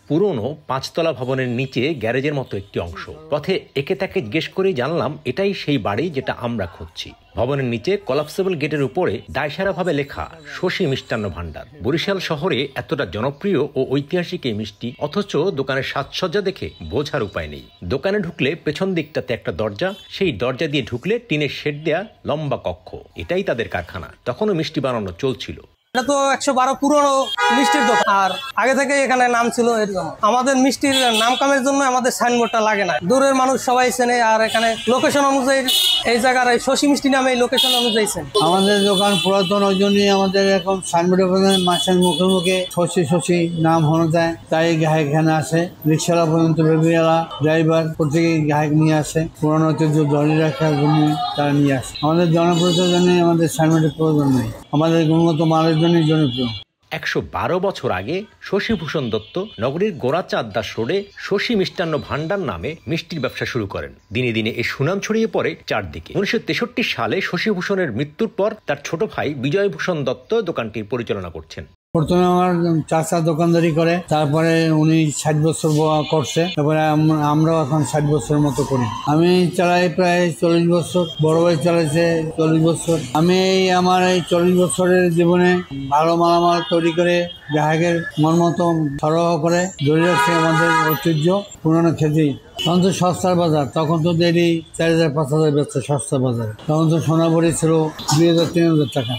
পুরনো 5তলা ভবনের নিচে গ্যারেজের মতো একটি অংশ। পথে একে তাকে জিজ্ঞেস করে জানলাম এটাই সেই বাড়ি যেটা আমরা খুঁজছি। ভবনের নিচে কলাপসেবল গেটের উপরে দায়সারাভাবে লেখা শশী মিষ্টান্ন ভান্ডার। বরিশাল শহরে এতটা জনপ্রিয় ও ঐতিহাসিক এই মিষ্টি, অথচ দোকানের সাজসজ্জা দেখে বোঝার উপায় নেই। দোকানে ঢুকলে পেছন দিকটাতে একটা দরজা, সেই দরজা দিয়ে ঢুকলে টিনের শেড দেয়া লম্বা কক্ষ। এটাই তাদের কারখানা। তখনও মিষ্টি বানানো চলছিল। এটা তো 112 পুরনো মিষ্টির দোকান, আর আগে থেকে এখানে নাম ছিল এর জন্য। আমাদের মিষ্টির নাম কামের জন্য আমাদের সাইনবোর্ডটা লাগে না, দূরের মানুষ সবাই চেনে। আর এখানে লোকেশন অনুযায়ী এই জায়গার এই শশী মিষ্টি নামে এই লোকেশন অনুযায়ী চেনে। আমাদের দোকান পুরাতন, ওই জন্যই আমাদের এখন সাইনবোর্ডের মাসের মুখে মুখে শশী শশী নাম হয়ে যায়। তাই গ্রাহক এখানে আসে, রিক্সাওয়ালা পর্যন্ত, বেবিওয়ালা, ড্রাইভার প্রত্যেকেই গ্রাহক নিয়ে আসে। পুরনো ঐতিহ্য ধরে রাখার জন্য তারা নিয়ে আসে। আমাদের জনপ্রিয়তার জন্য আমাদের সাইনবোর্ডের প্রয়োজন নেই, আমাদের গুণগত মালের জন্যই জনপ্রিয়। 112 বছর আগে শশীভূষণ দত্ত নগরীর গোরাচাঁদ দাস রোডে শশী মিষ্টান্ন ভান্ডার নামে মিষ্টির ব্যবসা শুরু করেন। দিনে দিনে এই সুনাম ছড়িয়ে পড়ে চারদিকে। 1963 সালে শশীভূষণের মৃত্যুর পর তার ছোট ভাই বিজয়ভূষণ দত্ত দোকানটি পরিচালনা করছেন। প্রথমে আমার চাচা দোকানদারি করে, তারপরে উনি 60 বছর করছে, তারপরে আমরাও এখন 60 বছরের মতো করি। আমি চালাই প্রায় 40 বছর, বড় ভাই চালাইছে 40 বছর। আমি আমার এই 40 বছরের জীবনে ভালো মালামাল তৈরি করে গ্রাহকের মন মতো সরবরাহ করে ধরে রাখছে আমাদের ঐতিহ্য। পুরনো খেতেই তখন তো সস্তার বাজার, তখন তো দেরি 4000-5000 বেচছে সস্তা বাজার। তখন তো সোনাবড়ি ছিল 2000-3000 টাকা।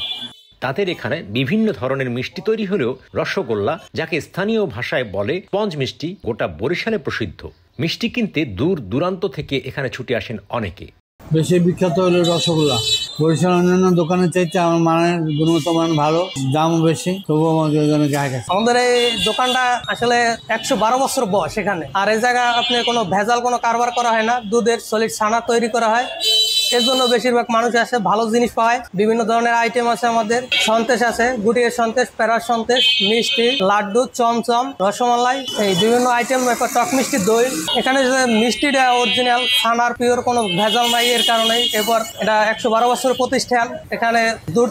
তাদের এখানে বিভিন্ন ধরনের মিষ্টি তৈরি হলেও রসগোল্লা, যাকে স্থানীয় ভাষায় বলে স্পঞ্জ মিষ্টি, গোটা বরিশালে প্রসিদ্ধ। মিষ্টি কিনতে দূর দূরান্ত থেকে এখানে ছুটে আসেন অনেকে। বেশি বিখ্যাত হলো রসগোল্লা। বরিশাল অন্যান্য দোকানের চাইতে আমার মানের গুণগত মান ভালো, দামও বেশি, তবুও আমাদের গ্রাহক আছে। আমাদের এই দোকানটা আসলে 112 বছর বয়স এখানে। আর এই জায়গায় আপনি কোনো ভেজাল কোনো কারবার করা হয় না, দুধের সলিড ছানা তৈরি করা হয়। এর জন্য বেশিরভাগ মানুষ আসে, ভালো জিনিস পায়। বিভিন্ন ধরনের আইটেম আছে আমাদের, সন্দেশ আছে, গুটির সন্দেশ, প্যারার সন্দেশ, মিষ্টি, লাড্ডু, চমচম, রসমালাই, এই বিভিন্ন আইটেম, টক মিষ্টি, দই। এখানে যে মিষ্টিটা অরিজিনাল ছানার পিওর, কোনো ভেজাল নাই। এর কারণেই এবার এটা 112 বছর প্রতিষ্ঠান। এখানে দূর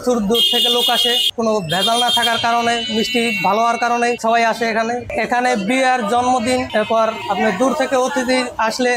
থেকে লোক আসে, কোনো ভেজাল না থাকার কারণে, মিষ্টি ভালো হওয়ার কারণে সবাই আসে এখানে। এখানে বিয়ের, জন্মদিন, এরপর আপনি দূর থেকে অতিথি আসলে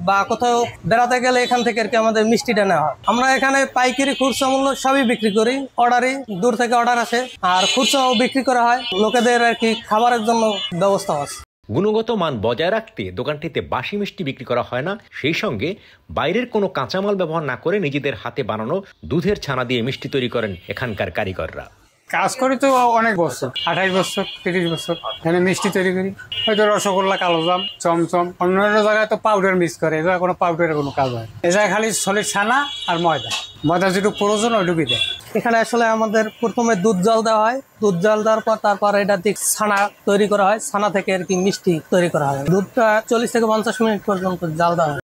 বা কোথাও বেড়াতে গেলে এখান থেকে আর কি আমাদের মিষ্টিটা নেওয়া হয়। আমরা এখানে পাইকারি, খুচরা মূল্য সবই বিক্রি করি। অর্ডারই, দূর থেকে অর্ডার আসে, আর খুচরাও বিক্রি করা হয়। লোকেদের আর কি খাবারের জন্য ব্যবস্থা আছে। গুণগত মান বজায় রাখতে দোকানটিতে বাসি মিষ্টি বিক্রি করা হয় না। সেই সঙ্গে বাইরের কোনো কাঁচামাল ব্যবহার না করে নিজেদের হাতে বানানো দুধের ছানা দিয়ে মিষ্টি তৈরি করেন এখানকার কারিগররা। কাজ করি তো অনেক বছর, 28 বছর 30 বছর এখানে মিষ্টি তৈরি করি। হয়তো রসগোল্লা, কালোজাম, চমচম। অন্যান্য জায়গায় তো পাউডার মিক্স করে, এ জায়গায় কোনো পাউডারের কোনো কাজ হয়। এ জায়গায় খালি সলিড ছানা আর ময়দা যেটুকু প্রয়োজন ওইটুকুই দেয়। এখানে আসলে আমাদের প্রথমে দুধ জল দেওয়া হয়, দুধ জল দেওয়ার পর তারপর এটা দিয়ে ছানা তৈরি করা হয়। ছানা থেকে আর কি মিষ্টি তৈরি করা হয়। দুধটা 40 থেকে 50 মিনিট পর্যন্ত জাল দেওয়া হয়।